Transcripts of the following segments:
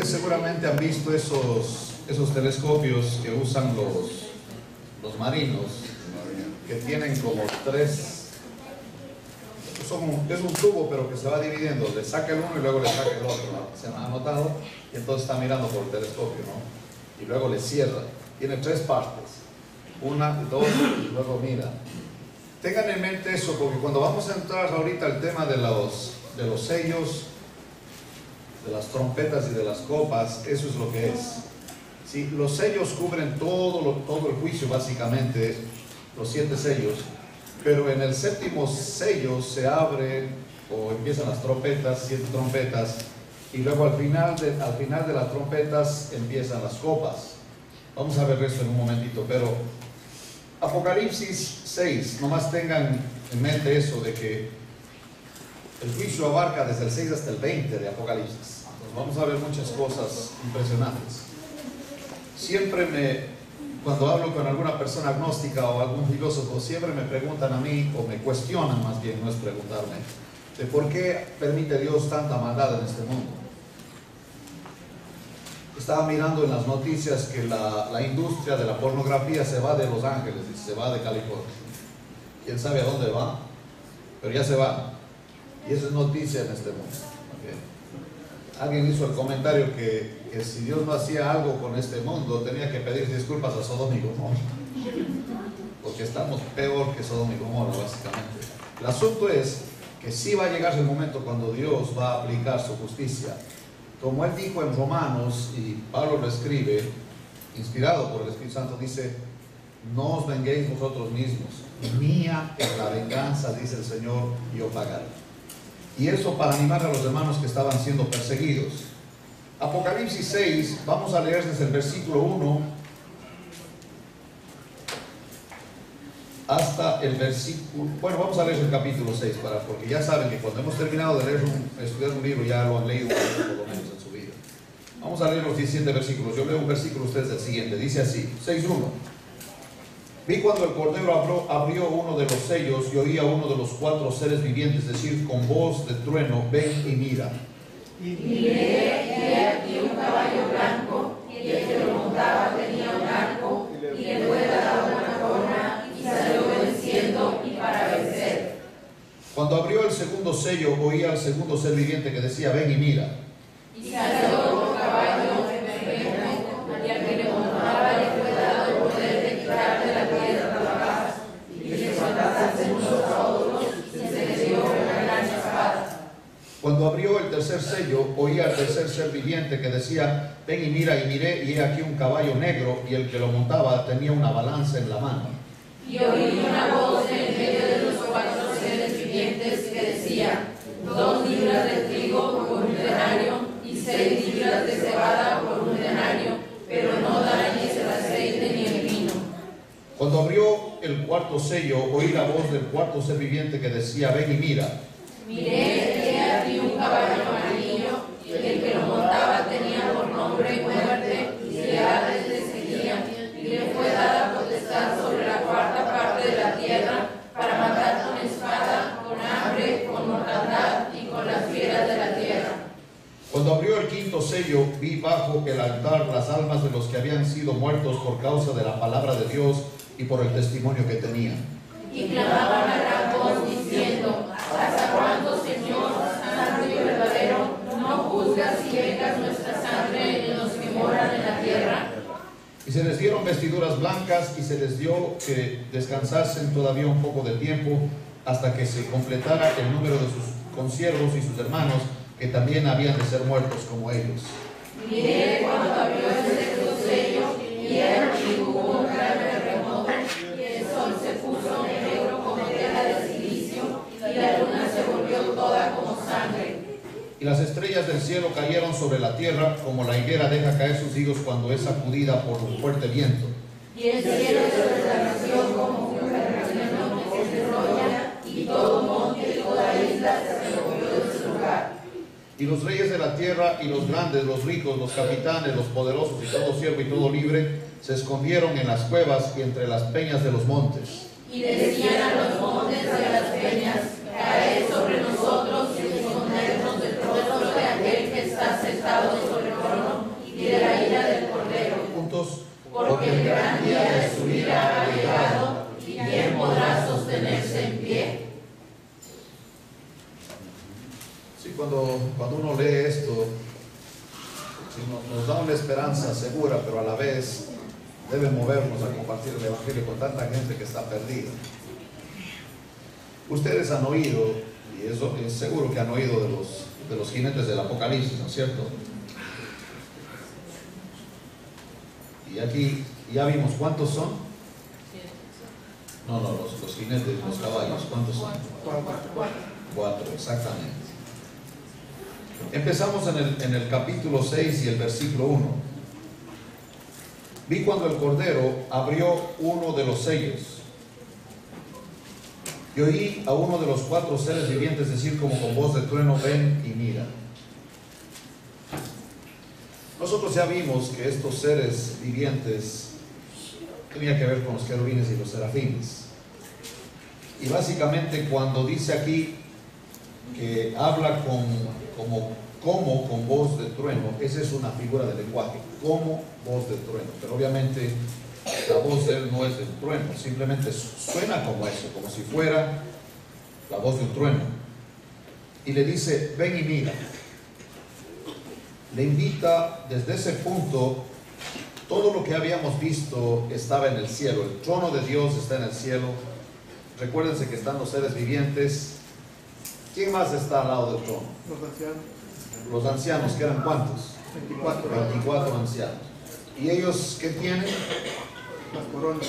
Ustedes seguramente han visto esos telescopios que usan los marinos, que tienen como tres, es un tubo pero que se va dividiendo, le saca el uno y luego le saca el otro, ¿no? Se ha notado, y entonces está mirando por el telescopio, ¿no? Y luego le cierra, tiene tres partes, una, dos, y luego mira. Tengan en mente eso, porque cuando vamos a entrar ahorita al tema de los sellos, de las trompetas y de las copas, eso es lo que es. ¿Sí? Los sellos cubren todo el juicio, básicamente, los 7 sellos, pero en el séptimo sello se abre o empiezan las trompetas, 7 trompetas, y luego al final de las trompetas empiezan las copas. Vamos a ver eso en un momentito, pero Apocalipsis 6, nomás tengan en mente eso de que el juicio abarca desde el 6 hasta el 20 de Apocalipsis. Entonces vamos a ver muchas cosas impresionantes. Cuando hablo con alguna persona agnóstica o algún filósofo, siempre me preguntan a mí, o me cuestionan más bien, no es preguntarme, de por qué permite Dios tanta maldad en este mundo. Estaba mirando en las noticias que la industria de la pornografía se va de Los Ángeles y se va de California. ¿Quién sabe a dónde va? Pero ya se va. Y eso es noticia en este mundo. ¿Okay? Alguien hizo el comentario que si Dios no hacía algo con este mundo, tenía que pedir disculpas a Sodoma y Gomorra. Porque estamos peor que Sodoma y Gomorra, básicamente. El asunto es que sí va a llegar el momento cuando Dios va a aplicar su justicia. Como él dijo en Romanos, y Pablo lo escribe, inspirado por el Espíritu Santo, dice: no os venguéis vosotros mismos, mía es la venganza, dice el Señor, yo pagaré. Y eso para animar a los hermanos que estaban siendo perseguidos. Apocalipsis 6, vamos a leer desde el versículo 1 hasta el versículo, bueno, vamos a leer el capítulo 6, porque ya saben que cuando hemos terminado de estudiar un libro, ya lo han leído por lo menos en su vida. Vamos a leer los 17 versículos. Yo leo un versículo, ustedes el siguiente, dice así: 6.1. Vi cuando el Cordero abrió uno de los sellos y oí a uno de los 4 seres vivientes decir con voz de trueno: ven y mira. Y miré, y aquí un caballo blanco, y el que lo montaba tenía un arco, y le fue dada una corona, y salió venciendo y para vencer. Cuando abrió el segundo sello, oí al segundo ser viviente que decía: ven y mira. Y salió otro caballo bermejo, y al que le montaba le fue dado el poder de quitar de la tierra la paz, y que se matasen unos a otros, y se les dio una gran espada. Cuando abrió el tercer sello, oí al tercer ser viviente que decía: ven y mira. Y miré, y he aquí un caballo negro, y el que lo montaba tenía una balanza en la mano. Y oí una voz en medio de los 4 seres vivientes que decía: 2 libras de trigo por un denario, y 6 libras de cebada por un denario, pero no dañes el aceite ni el vino. Cuando abrió el cuarto sello, oí la voz del cuarto ser viviente que decía: ven y mira. Miré, y he aquí un caballo amarillo, y el que lo montaba tenía por nombre Muerte, y ciudades le seguían, y le fue dada potestad sobre la cuarta parte de la tierra, para matar con espada, con hambre, con mortandad y con las fieras de la tierra. Cuando abrió el quinto sello, vi bajo el altar las almas de los que habían sido muertos por causa de la palabra de Dios y por el testimonio que tenían. Y clamaban a gran voz diciendo: ¿hasta cuándo, Señor, santo y verdadero, no juzgas y vengas nuestra sangre en los que moran en la tierra? Y se les dieron vestiduras blancas, y se les dio que descansasen todavía un poco de tiempo, hasta que se completara el número de sus consiervos y sus hermanos, que también habían de ser muertos como ellos. Miré cuando abrió el sexto sello, y aquí hubo un gran terremoto, y el sol se puso negro como tela de silicio, y la luna se volvió toda como sangre. Y las estrellas del cielo cayeron sobre la tierra, como la higuera deja caer sus higos cuando es sacudida por un fuerte viento. Y el cielo se desvaneció como un pergamino que se enrolla, y todo monte y toda isla se removió de su lugar. Y los reyes de la tierra, y los grandes, los ricos, los capitanes, los poderosos, y todo siervo y todo libre, se escondieron en las cuevas y entre las peñas de los montes. Y decían a los montes y a las peñas: caed sobre nosotros y escondernos del rostro de aquel que está sentado sobre el trono cuando uno lee esto, nos da una esperanza segura, pero a la vez debe movernos a compartir el Evangelio con tanta gente que está perdida. Ustedes han oído, y eso es seguro que han oído de los jinetes del Apocalipsis, ¿no es cierto? Y aquí ya vimos cuántos son. No, los jinetes, los caballos, ¿cuántos son? 4, exactamente. Empezamos en el capítulo 6 y el versículo 1. Vi cuando el Cordero abrió uno de los sellos, y oí a uno de los 4 seres vivientes decir como con voz de trueno: ven y mira. Nosotros ya vimos que estos seres vivientes tenían que ver con los querubines y los serafines. Y básicamente cuando dice aquí que habla con voz de trueno, esa es una figura de lenguaje, como voz de trueno. Pero obviamente la voz de él no es del trueno, simplemente suena como eso, como si fuera la voz de un trueno. Y le dice: ven y mira. Le invita desde ese punto. Todo lo que habíamos visto estaba en el cielo. El trono de Dios está en el cielo. Recuérdense que están los seres vivientes. ¿Quién más está al lado del trono? Los ancianos. Los ancianos, que eran ¿cuántos? 24 ancianos. ¿Y ellos qué tienen? Las coronas.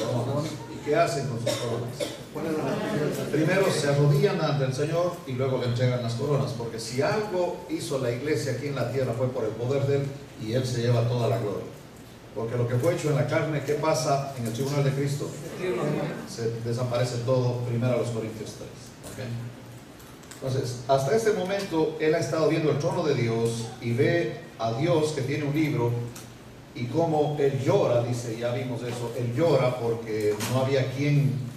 ¿Y qué hacen con sus coronas? Primero se arrodillan ante el Señor y luego le entregan las coronas, porque si algo hizo la iglesia aquí en la tierra fue por el poder de Él, y Él se lleva toda la gloria. Porque lo que fue hecho en la carne, ¿qué pasa en el tribunal de Cristo? Se desaparece todo. 1 Corintios 3. ¿Okay? Entonces, hasta este momento Él ha estado viendo el trono de Dios y ve a Dios que tiene un libro, y cómo Él llora. Dice, ya vimos eso, Él llora porque no había quien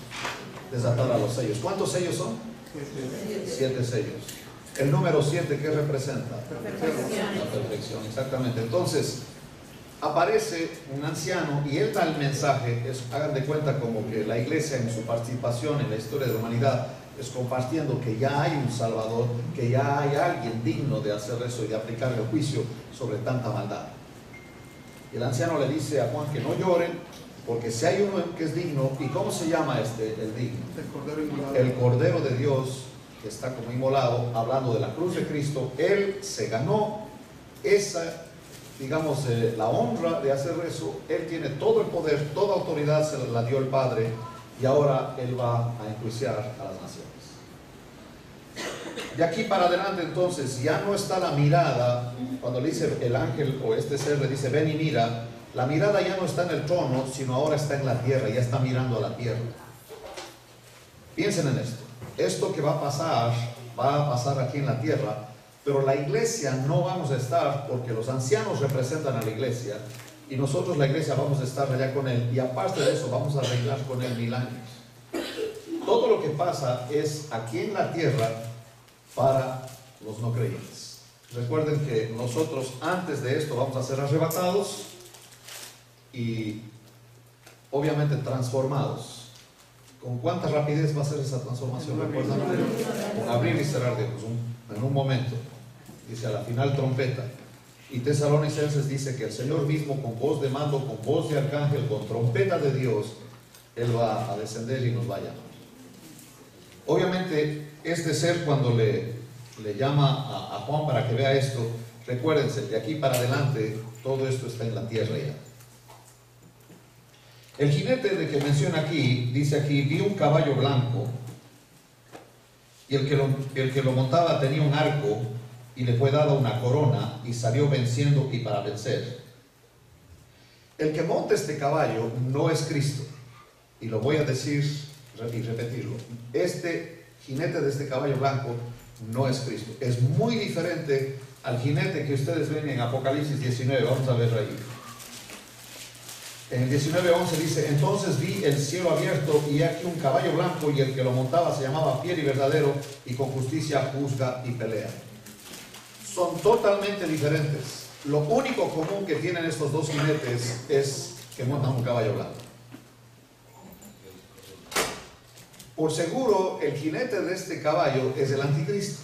desatara los sellos. ¿Cuántos sellos son? 7 sellos. El número 7, ¿qué representa? La perfección, exactamente. Entonces aparece un anciano y él da el mensaje. Hagan de cuenta como que la iglesia, en su participación en la historia de la humanidad, es compartiendo que ya hay un Salvador, que ya hay alguien digno de hacer eso y de aplicar el juicio sobre tanta maldad. Y el anciano le dice a Juan que no lloren, porque si hay uno que es digno. ¿Y cómo se llama el digno? El Cordero inmolado. El Cordero de Dios, que está como inmolado, hablando de la cruz de Cristo. Él se ganó esa, digamos, la honra de hacer eso. Él tiene todo el poder, toda autoridad se la dio el Padre, y ahora Él va a enjuiciar a las naciones. De aquí para adelante, entonces, ya no está la mirada. Cuando le dice el ángel o este ser, le dice ven y mira, la mirada ya no está en el trono, sino ahora está en la tierra, ya está mirando a la tierra. Piensen en esto. Esto que va a pasar aquí en la tierra, pero la iglesia no vamos a estar, porque los ancianos representan a la iglesia, y nosotros, la iglesia, vamos a estar allá con Él, y aparte de eso vamos a reinar con Él 1000 años. Todo lo que pasa es aquí en la tierra para los no creyentes. Recuerden que nosotros antes de esto vamos a ser arrebatados y obviamente transformados. ¿Con cuánta rapidez va a ser esa transformación? ¿Recuerdan? Con abrir y cerrar de ojos, en un momento. Dice a la final trompeta. Y Tesalonicenses dice que el Señor mismo, con voz de mando, con voz de arcángel, con trompeta de Dios, Él va a descender y nos va a llamar. Obviamente este ser, cuando le llama a Juan para que vea esto, recuérdense, de aquí para adelante todo esto está en la tierra ya. El jinete de que menciona aquí, dice aquí, vi un caballo blanco, y el que lo montaba tenía un arco, y le fue dada una corona, y salió venciendo y para vencer. El que monta este caballo no es Cristo, y lo voy a decir y repetirlo. Este jinete de este caballo blanco no es Cristo. Es muy diferente al jinete que ustedes ven en Apocalipsis 19. Vamos a ver ahí. En el 19:11 dice: entonces vi el cielo abierto, y aquí un caballo blanco, y el que lo montaba se llamaba Fiel y Verdadero, y con justicia juzga y pelea. Son totalmente diferentes. Lo único común que tienen estos dos jinetes es que montan un caballo blanco. Por seguro, el jinete de este caballo es el anticristo.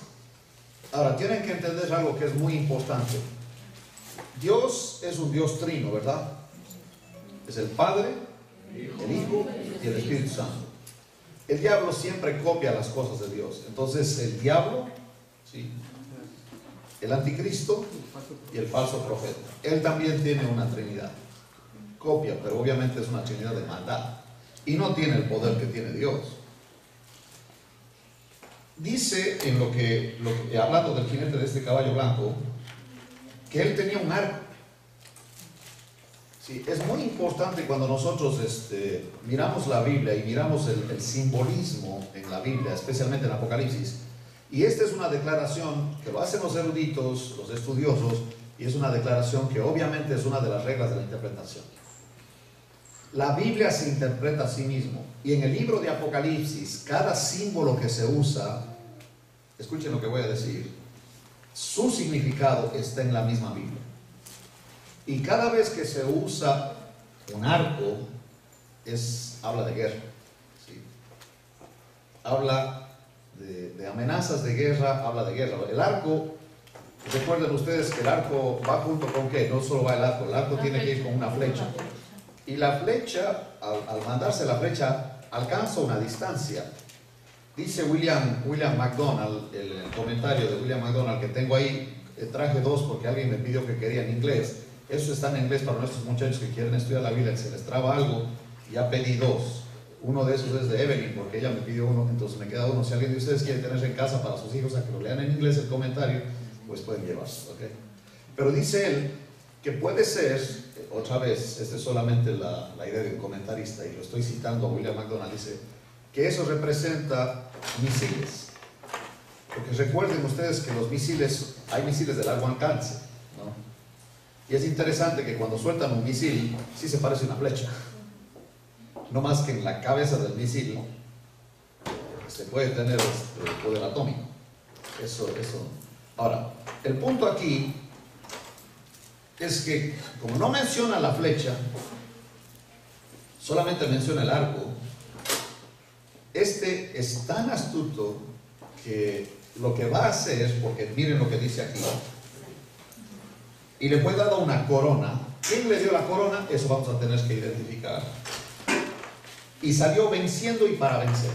Ahora, tienen que entender algo que es muy importante. Dios es un Dios trino, ¿verdad? Es el Padre, el Hijo y el Espíritu Santo. El diablo siempre copia las cosas de Dios. Entonces, el diablo, ¿sí?, el anticristo y el falso profeta. Él también tiene una trinidad. Copia, pero obviamente es una trinidad de maldad. Y no tiene el poder que tiene Dios. Dice en lo que hablando del jinete de este caballo blanco, que él tenía un arco. Sí, es muy importante cuando nosotros miramos la Biblia y miramos el simbolismo en la Biblia, especialmente en Apocalipsis. Y esta es una declaración que lo hacen los eruditos, los estudiosos, y es una declaración que obviamente es una de las reglas de la interpretación. La Biblia se interpreta a sí mismo, y en el libro de Apocalipsis, cada símbolo que se usa, escuchen lo que voy a decir, su significado está en la misma Biblia. Y cada vez que se usa un arco, habla de guerra, ¿sí? Habla de amenazas de guerra, habla de guerra. El arco, recuerden ustedes que el arco va junto con ¿qué? No solo va el arco tiene que ir con una flecha. Y la flecha, al mandarse la flecha, alcanza una distancia. Dice William MacDonald, el comentario de William MacDonald que tengo ahí, traje dos porque alguien me pidió que quería en inglés. Eso está en inglés para nuestros muchachos que quieren estudiar la Biblia, que se les traba algo, ya pedí dos. Uno de esos es de Evelyn, porque ella me pidió uno, entonces me queda uno. Si alguien de ustedes quiere tener en casa para sus hijos a que lo lean en inglés el comentario, pues pueden llevarse, ¿ok? Pero dice él que puede ser, otra vez, esta es solamente la idea del comentarista, y lo estoy citando a William MacDonald, dice que eso representa misiles. Porque recuerden ustedes que los misiles, hay misiles de largo alcance, ¿no? Y es interesante que cuando sueltan un misil, sí se parece a una flecha. No más que en la cabeza del misil se puede tener poder atómico. Eso. Ahora, el punto aquí es que, como no menciona la flecha, solamente menciona el arco. Este es tan astuto que lo que va a hacer, porque miren lo que dice aquí, y le fue dada una corona. ¿Quién le dio la corona? Eso vamos a tener que identificar. Y salió venciendo y para vencer.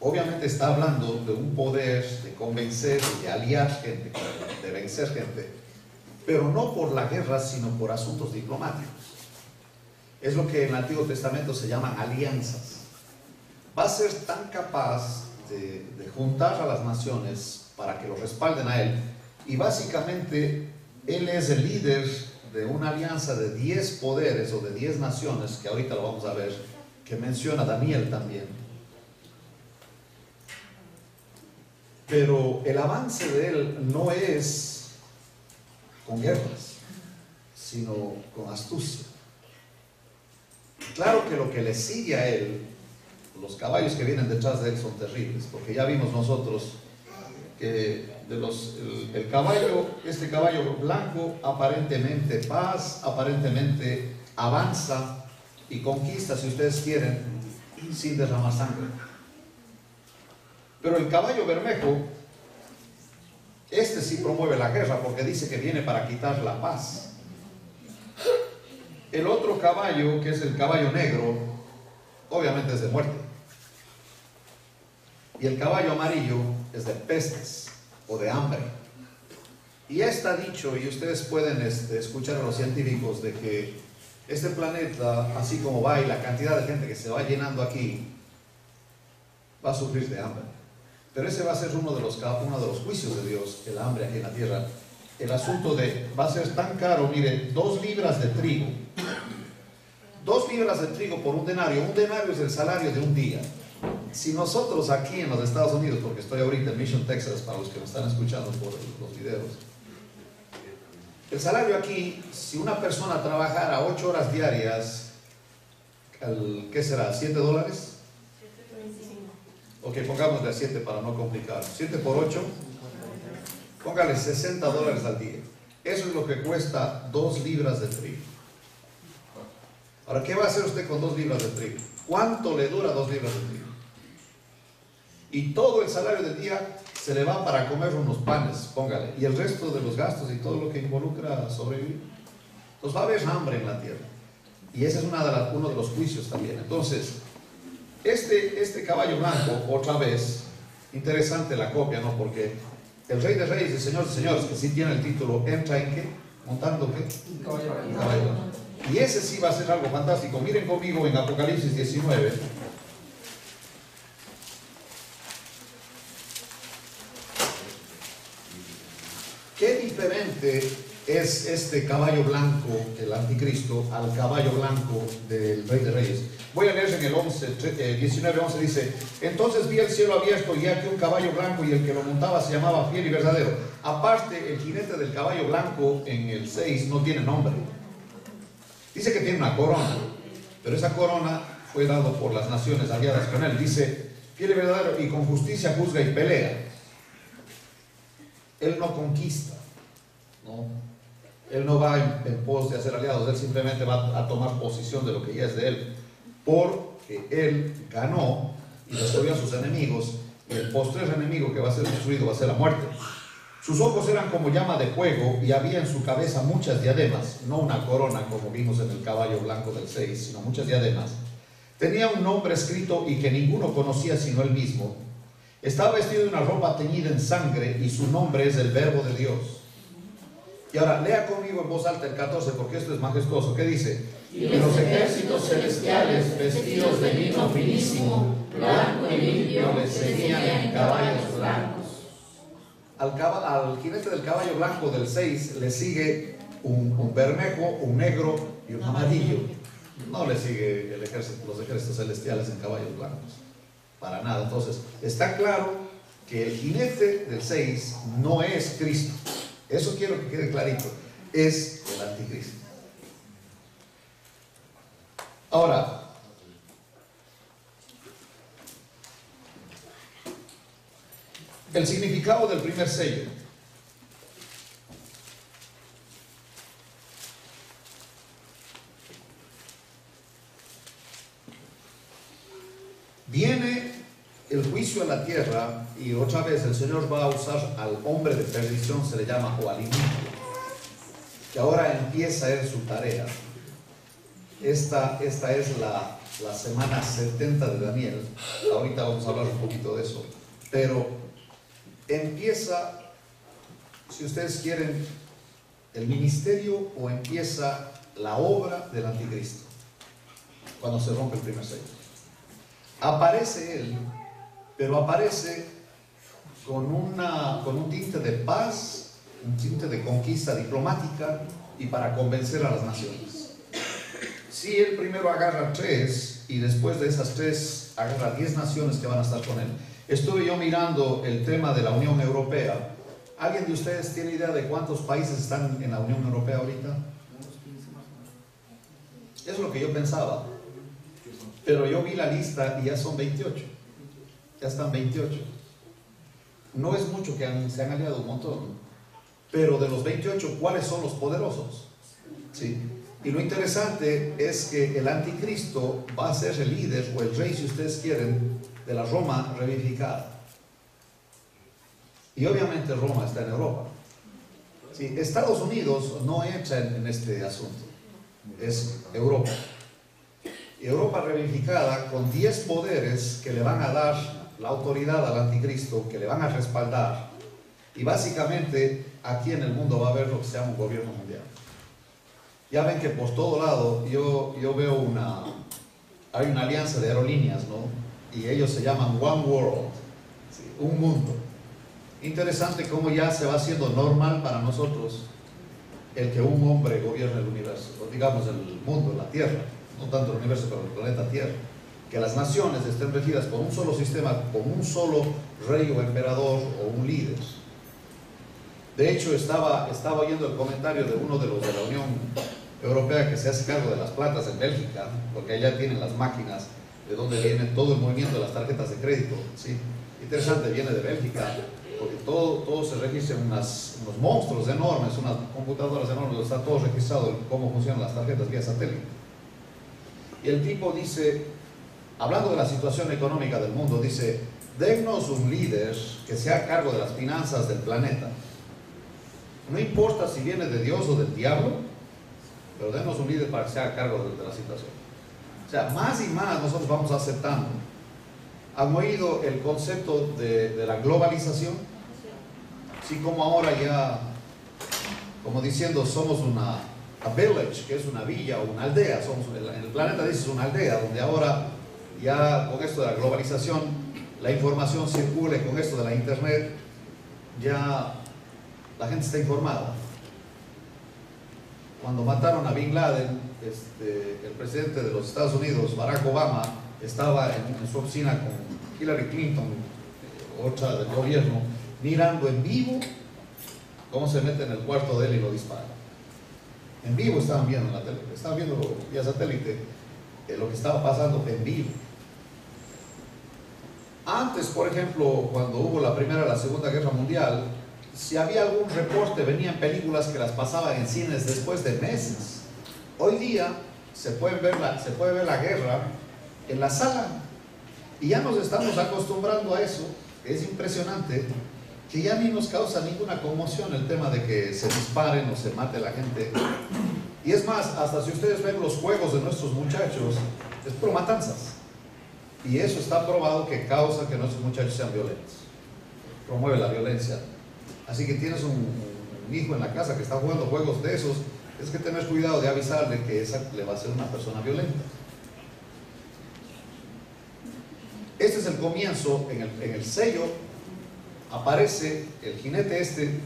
Obviamente está hablando de un poder de convencer, de aliar gente, de vencer gente, pero no por la guerra, sino por asuntos diplomáticos. Es lo que en el Antiguo Testamento se llaman alianzas. Va a ser tan capaz de juntar a las naciones para que lo respalden a él, y básicamente él es el líder de una alianza de 10 poderes o de 10 naciones, que ahorita lo vamos a ver, que menciona Daniel también. Pero el avance de él no es con guerras, sino con astucia. Claro que lo que le sigue a él, los caballos que vienen detrás de él son terribles, porque ya vimos nosotros que este caballo blanco aparentemente paz, aparentemente avanza y conquista, si ustedes quieren, sin derramar sangre. Pero el caballo bermejo, sí promueve la guerra, porque dice que viene para quitar la paz. El otro caballo, que es el caballo negro, obviamente es de muerte. Y el caballo amarillo es de pestes o de hambre. Y ya está dicho, y ustedes pueden escuchar a los científicos, de que este planeta, así como va, y la cantidad de gente que se va llenando aquí, va a sufrir de hambre. Pero ese va a ser uno de los juicios de Dios, el hambre aquí en la tierra. El asunto va a ser tan caro, miren, 2 libras de trigo. 2 libras de trigo por un denario. Un denario es el salario de un día. Si nosotros aquí en los Estados Unidos, porque estoy ahorita en Mission, Texas, para los que me están escuchando por los videos, el salario aquí, si una persona trabajara 8 horas diarias, ¿qué será? ¿$7? Ok, pongámosle a 7 para no complicar. 7 por 8, póngale $60 al día. Eso es lo que cuesta 2 libras de trigo. Ahora, ¿qué va a hacer usted con 2 libras de trigo? ¿Cuánto le dura 2 libras de trigo? Y todo el salario del día se le va para comer unos panes, póngale, y el resto de los gastos y todo lo que involucra sobrevivir. Entonces va a haber hambre en la tierra. Y ese es uno de los juicios también. Entonces, este caballo blanco, otra vez, interesante la copia, ¿no? Porque el Rey de Reyes y Señor de Señores, que sí tiene el título, entra en ¿qué? ¿Montando qué? Caballo blanco. Caballo blanco. Y ese sí va a ser algo fantástico. Miren conmigo en Apocalipsis 19. ¿Qué diferente es este caballo blanco, el anticristo, al caballo blanco del Rey de Reyes? Voy a leer en el 19:11 dice: entonces vi el cielo abierto y aquí un caballo blanco, y el que lo montaba se llamaba Fiel y Verdadero. Aparte, el jinete del caballo blanco en el 6 no tiene nombre. Dice que tiene una corona, pero esa corona fue dada por las naciones aliadas con él. Dice: Fiel y verdadero, y con justicia juzga y pelea. Él no conquista, ¿no? Él no va en pos de hacer aliados, él simplemente va a tomar posición de lo que ya es de él, porque él ganó y destruyó a sus enemigos, y el postrer enemigo que va a ser destruido va a ser la muerte. Sus ojos eran como llama de fuego, y había en su cabeza muchas diademas, no una corona como vimos en el caballo blanco del 6, sino muchas diademas. Tenía un nombre escrito y que ninguno conocía sino él mismo. Estaba vestido de una ropa teñida en sangre, y su nombre es el Verbo de Dios. Y ahora lea conmigo en voz alta el 14, porque esto es majestuoso. ¿Qué dice? Y los ejércitos celestiales, vestidos de lino finísimo, blanco y limpio, le seguían en caballos blancos. Al jinete del caballo blanco del 6 le sigue un bermejo, un negro y un amarillo. No le sigue los ejércitos celestiales en caballos blancos, para nada. Entonces, está claro que el jinete del 6 no es Cristo. Eso quiero que quede clarito. Es el anticristo. Ahora, el significado del primer sello. Viene el juicio a la tierra, y otra vez el Señor va a usar al hombre de perdición, se le llama, o al iniquio, que ahora empieza a su tarea. Esta es la semana 70 de Daniel. Ahorita vamos a hablar un poquito de eso. Pero empieza, si ustedes quieren, el ministerio, o empieza la obra del anticristo cuando se rompe el primer sello. Aparece él, pero aparece con un tinte de paz, un tinte de conquista diplomática y para convencer a las naciones. Si él primero agarra 3 y después de esas 3 agarra 10 naciones que van a estar con él. Estuve yo mirando el tema de la Unión Europea. ¿Alguien de ustedes tiene idea de cuántos países están en la Unión Europea ahorita? Es lo que yo pensaba. Pero yo vi la lista y ya son 28. Ya están 28. No es mucho que se han aliado un montón. Pero de los 28, ¿cuáles son los poderosos? ¿Sí? Y lo interesante es que el anticristo va a ser el líder, o el rey, si ustedes quieren, de la Roma revivificada. Y obviamente Roma está en Europa. ¿Sí? Estados Unidos no entra en este asunto. Es Europa. Y Europa revivificada con 10 poderes que le van a dar la autoridad al anticristo, que le van a respaldar. Y básicamente aquí en el mundo va a haber lo que se llama un gobierno mundial. Ya ven que por todo lado yo veo hay una alianza de aerolíneas, ¿no? Y ellos se llaman One World, ¿sí? Un mundo. Interesante cómo ya se va haciendo normal para nosotros el que un hombre gobierne el universo, o digamos el mundo, la Tierra, no tanto el universo, pero el planeta Tierra. Que las naciones estén regidas por un solo sistema, con un solo rey o emperador o un líder. De hecho, estaba oyendo el comentario de uno de los de la Unión Europea que se hace cargo de las plantas en Bélgica, porque allá tienen las máquinas de donde viene todo el movimiento de las tarjetas de crédito, ¿sí? Interesante, viene de Bélgica, porque todo se registra en unos monstruos enormes, unas computadoras enormes, está todo registrado en cómo funcionan las tarjetas vía satélite. Y el tipo dice, hablando de la situación económica del mundo, dice: dennos un líder que sea a cargo de las finanzas del planeta. No importa si viene de Dios o del diablo, pero denos un líder para que sea a cargo de la situación. O sea, más y más nosotros vamos aceptando. ¿Han oído el concepto de la globalización? Así como ahora ya, como diciendo, somos a village, que es una villa o una aldea. En el planeta dice es una aldea, donde ahora ya con esto de la globalización, la información circula, y con esto de la internet, ya la gente está informada. Cuando mataron a Bin Laden, el presidente de los Estados Unidos, Barack Obama, estaba en su oficina con Hillary Clinton, otra del gobierno, mirando en vivo cómo se mete en el cuarto de él y lo dispara. En vivo estaban viendo en la tele, estaban viendo vía satélite lo que estaba pasando en vivo. Antes, por ejemplo, cuando hubo la Primera y la Segunda Guerra Mundial, si había algún reporte, venían películas que las pasaban en cines después de meses. Hoy día se puede ver la guerra en la sala, y ya nos estamos acostumbrando a eso. Es impresionante que ya ni nos causa ninguna conmoción el tema de que se disparen o se mate la gente. Y es más, hasta si ustedes ven los juegos de nuestros muchachos, es por matanzas, y eso está probado que causa que nuestros muchachos sean violentos, promueve la violencia. Así que tienes un hijo en la casa que está jugando juegos de esos, es que tener cuidado de avisarle que esa le va a ser una persona violenta. Este es el comienzo. En el sello aparece el jinete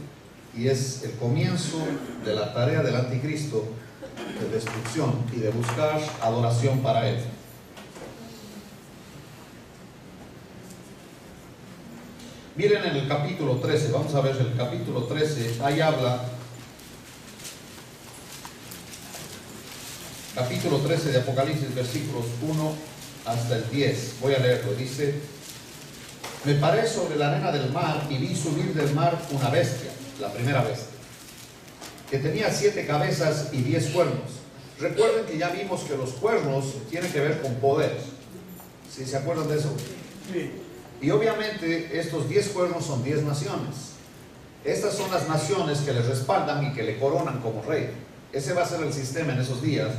y es el comienzo de la tarea del anticristo de destrucción y de buscar adoración para él. Miren en el capítulo 13, vamos a ver el capítulo 13, ahí habla, capítulo 13 de Apocalipsis, versículos 1 hasta el 10, voy a leerlo. Dice: me paré sobre la arena del mar y vi subir del mar una bestia, la primera bestia, que tenía 7 cabezas y 10 cuernos. Recuerden que ya vimos que los cuernos tienen que ver con poder, ¿sí se acuerdan de eso? Sí. Y obviamente estos 10 cuernos son 10 naciones. Estas son las naciones que le respaldan y que le coronan como rey. Ese va a ser el sistema en esos días,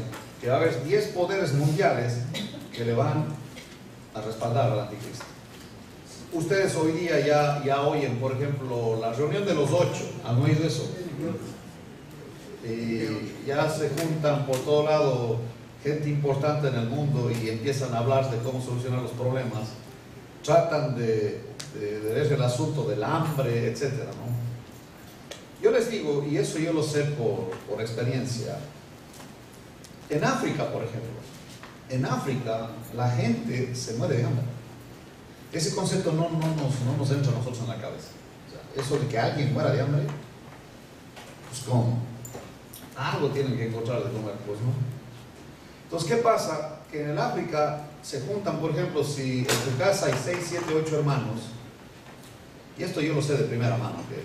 que va a haber 10 poderes mundiales que le van a respaldar al anticristo. Ustedes hoy día ya oyen, por ejemplo, la reunión de los 8. ¿Han oído eso? Y ya se juntan por todo lado gente importante en el mundo y empiezan a hablar de cómo solucionar los problemas. Tratan de ver el asunto del hambre, etcétera, ¿no? Yo les digo, y eso yo lo sé por experiencia, en África, por ejemplo, en África la gente se muere de hambre. Ese concepto no nos entra a nosotros en la cabeza. O sea, eso de que alguien muera de hambre, pues ¿cómo? Algo tienen que encontrar de comer, pues, ¿no? Entonces, ¿qué pasa? Que en el África se juntan, por ejemplo, si en tu casa hay 6, 7, 8 hermanos, y esto yo lo sé de primera mano, que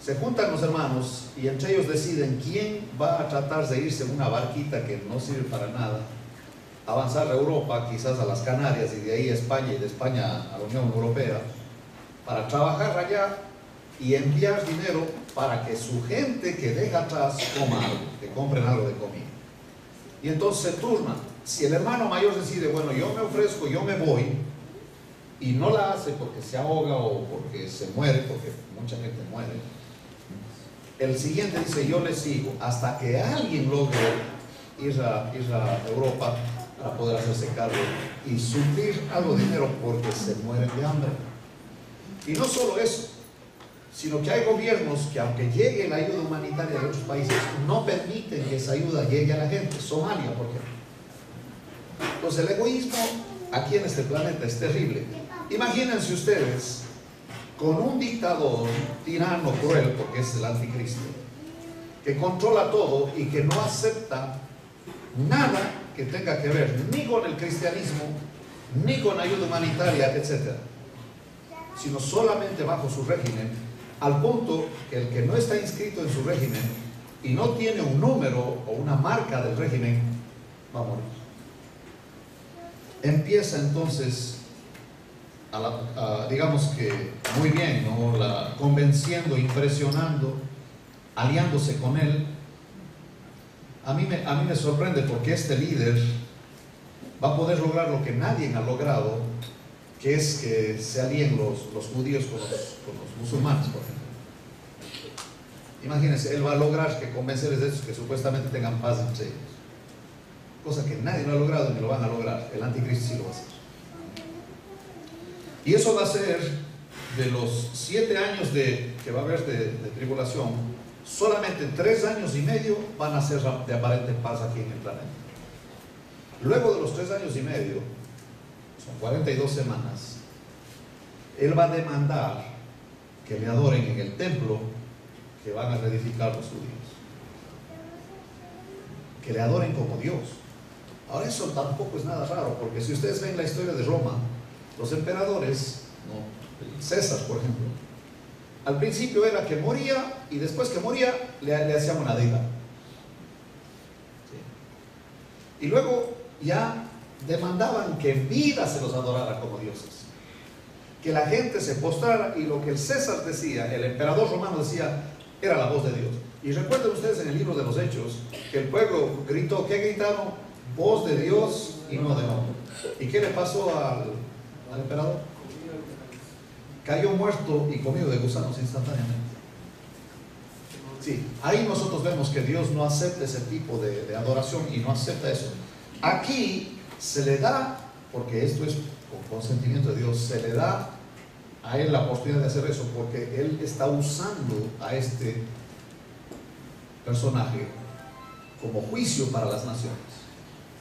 se juntan los hermanos y entre ellos deciden quién va a tratar de irse en una barquita que no sirve para nada, avanzar a Europa, quizás a las Canarias, y de ahí a España, y de España a la Unión Europea, para trabajar allá y enviar dinero para que su gente que deja atrás coma algo, que compren algo de comida. Y entonces se turnan. Si el hermano mayor decide, bueno, yo me ofrezco, yo me voy, y no la hace porque se ahoga o porque se muere, porque mucha gente muere, el siguiente dice, yo le sigo, hasta que alguien logre ir a Europa para poder hacerse cargo y suplir algo de dinero porque se mueren de hambre. Y no solo eso, sino que hay gobiernos que, aunque llegue la ayuda humanitaria de otros países, no permiten que esa ayuda llegue a la gente. Somalia, por ejemplo. Entonces el egoísmo aquí en este planeta es terrible. Imagínense ustedes con un dictador tirano, cruel, porque es el anticristo, que controla todo y que no acepta nada que tenga que ver ni con el cristianismo, ni con ayuda humanitaria, etc., sino solamente bajo su régimen, al punto que el que no está inscrito en su régimen y no tiene un número o una marca del régimen va a morir. empieza entonces, digamos que muy bien, ¿no? Convenciendo, impresionando, aliándose con él. A mí me sorprende porque este líder va a poder lograr lo que nadie ha logrado, que es que se alíen los judíos con los musulmanes, por ejemplo. Imagínense, él va a lograr que convencerles de esos que supuestamente tengan paz entre ellos. Cosa que nadie lo ha logrado ni lo van a lograr. El anticristo sí lo va a hacer. Y eso va a ser de los 7 años que va a haber de tribulación, solamente 3 años y medio van a ser de aparente paz aquí en el planeta. Luego de los 3 años y medio, son 42 semanas, él va a demandar que le adoren en el templo que van a reedificar los judíos, que le adoren como Dios. Ahora eso tampoco es nada raro, porque si ustedes ven la historia de Roma, los emperadores, ¿no? César por ejemplo, al principio era que moría y después que moría le hacían una deidad, ¿sí? Y luego ya demandaban que en vida se los adorara como dioses, que la gente se postrara, y lo que el César decía, el emperador romano decía, era la voz de Dios. Y recuerden ustedes en el libro de los Hechos que el pueblo gritó, ¿qué gritaron? Voz de Dios y no de hombre. ¿Y qué le pasó al emperador? Cayó muerto y comido de gusanos instantáneamente. Sí, ahí nosotros vemos que Dios no acepta ese tipo de adoración y no acepta eso. Aquí se le da, porque esto es con consentimiento de Dios, se le da a él la oportunidad de hacer eso, porque él está usando a este personaje como juicio para las naciones.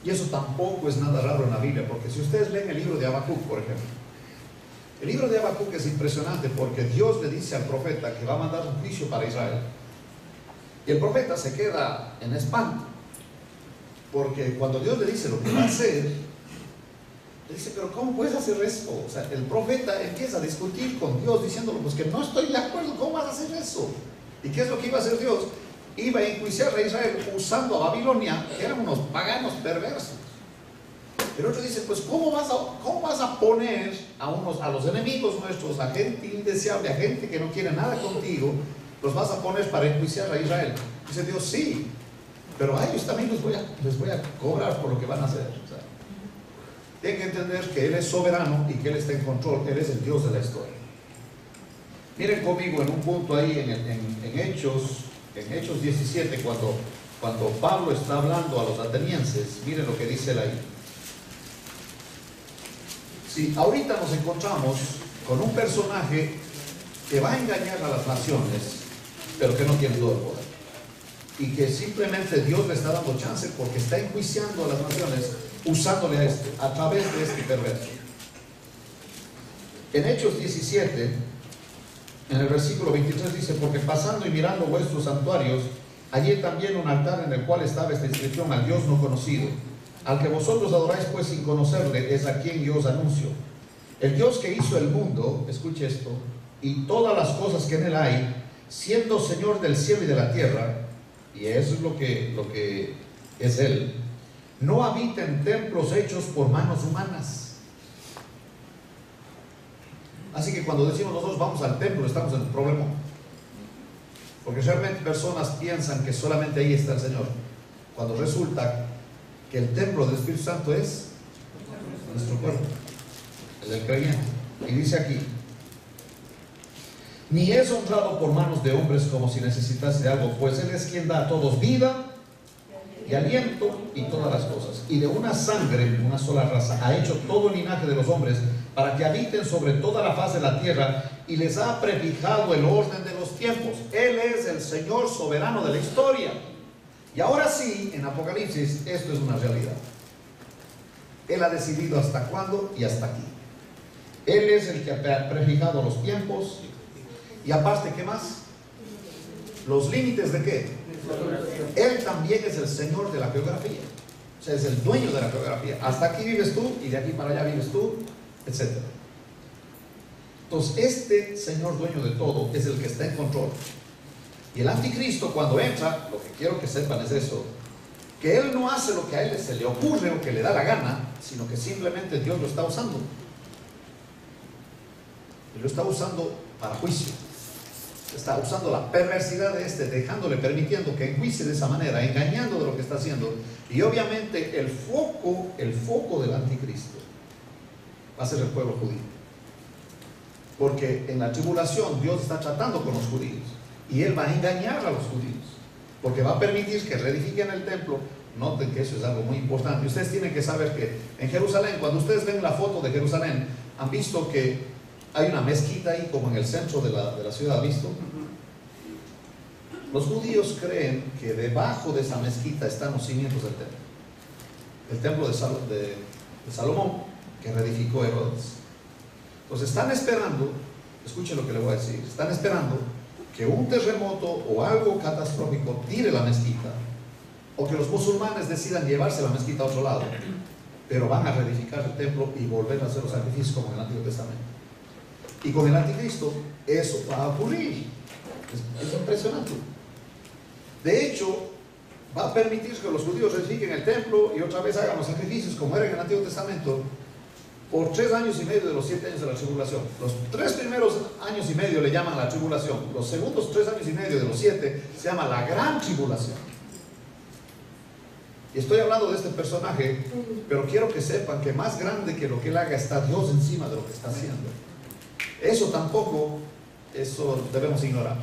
Y eso tampoco es nada raro en la Biblia, porque si ustedes leen el libro de Habacuc, por ejemplo, el libro de Habacuc es impresionante porque Dios le dice al profeta que va a mandar un juicio para Israel. Y el profeta se queda en espanto, porque cuando Dios le dice lo que va a hacer, le dice, pero ¿cómo puedes hacer eso? O sea, el profeta empieza a discutir con Dios diciéndole, pues que no estoy de acuerdo, ¿cómo vas a hacer eso? ¿Y qué es lo que iba a hacer Dios? Iba a enjuiciar a Israel usando a Babilonia, que eran unos paganos perversos. El otro dice, pues ¿cómo vas a poner a los enemigos nuestros, a gente indeseable, a gente que no quiere nada contigo, los vas a poner para enjuiciar a Israel? Dice Dios, sí, pero a ellos también les voy a cobrar por lo que van a hacer. O sea, tienen que entender que Él es soberano y que Él está en control. Él es el Dios de la historia. Miren conmigo en un punto ahí en Hechos 17, cuando Pablo está hablando a los atenienses, miren lo que dice él ahí. Sí, ahorita nos encontramos con un personaje que va a engañar a las naciones, pero que no tiene todo el poder. Y que simplemente Dios le está dando chance porque está enjuiciando a las naciones usándole a través de este perverso. En Hechos 17, en el versículo 23 dice, porque pasando y mirando vuestros santuarios, hallé también un altar en el cual estaba esta inscripción, al Dios no conocido. Al que vosotros adoráis pues sin conocerle, es a quien yo os anuncio. El Dios que hizo el mundo, escuche esto, y todas las cosas que en él hay, siendo Señor del cielo y de la tierra, y eso es lo que es él, no habita en templos hechos por manos humanas. Así que cuando decimos nosotros vamos al templo, estamos en un problema, porque realmente personas piensan que solamente ahí está el Señor, cuando resulta que el templo del Espíritu Santo es nuestro cuerpo, el del creyente. Y dice aquí, ni es honrado por manos de hombres como si necesitase de algo, pues Él es quien da a todos vida y aliento y todas las cosas. Y de una sangre, una sola raza, ha hecho todo el linaje de los hombres para que habiten sobre toda la faz de la tierra, y les ha prefijado el orden de los tiempos. Él es el Señor soberano de la historia. Y ahora sí, en Apocalipsis, esto es una realidad. Él ha decidido hasta cuándo y hasta aquí. Él es el que ha prefijado los tiempos. Y aparte, ¿qué más? ¿Los límites de qué? Él también es el Señor de la geografía. O sea, es el dueño de la geografía. Hasta aquí vives tú y de aquí para allá vives tú, etc. Entonces, este Señor dueño de todo es el que está en control. Y el anticristo, cuando entra, lo que quiero que sepan es eso, que él no hace lo que a él se le ocurre o que le da la gana, sino que simplemente Dios lo está usando. Y lo está usando para juicio. Está usando la perversidad de dejándole, permitiendo que enjuicie de esa manera, engañando de lo que está haciendo. Y obviamente el foco del anticristo va a ser el pueblo judío. Porque en la tribulación Dios está tratando con los judíos. Y Él va a engañar a los judíos. Porque va a permitir que reedifiquen el templo. Noten que eso es algo muy importante. Ustedes tienen que saber que en Jerusalén, cuando ustedes ven la foto de Jerusalén, han visto que hay una mezquita ahí como en el centro de la ciudad, ¿han visto? Los judíos creen que debajo de esa mezquita están los cimientos del templo. El templo de Salomón, que reedificó Herodes. Entonces están esperando, escuchen lo que le voy a decir, están esperando que un terremoto o algo catastrófico tire la mezquita, o que los musulmanes decidan llevarse la mezquita a otro lado, pero van a reedificar el templo y volver a hacer los sacrificios como en el Antiguo Testamento. Y con el anticristo eso va a ocurrir. Es impresionante. De hecho, va a permitir que los judíos reedifiquen el templo y otra vez hagan los sacrificios como era en el Antiguo Testamento por 3 años y medio de los 7 años de la tribulación. Los 3 primeros años y medio le llaman la tribulación. Los segundos 3 años y medio de los 7 se llama la gran tribulación. Y estoy hablando de este personaje, pero quiero que sepan que más grande que lo que él haga está Dios encima de lo que está haciendo. Eso tampoco, eso debemos ignorar.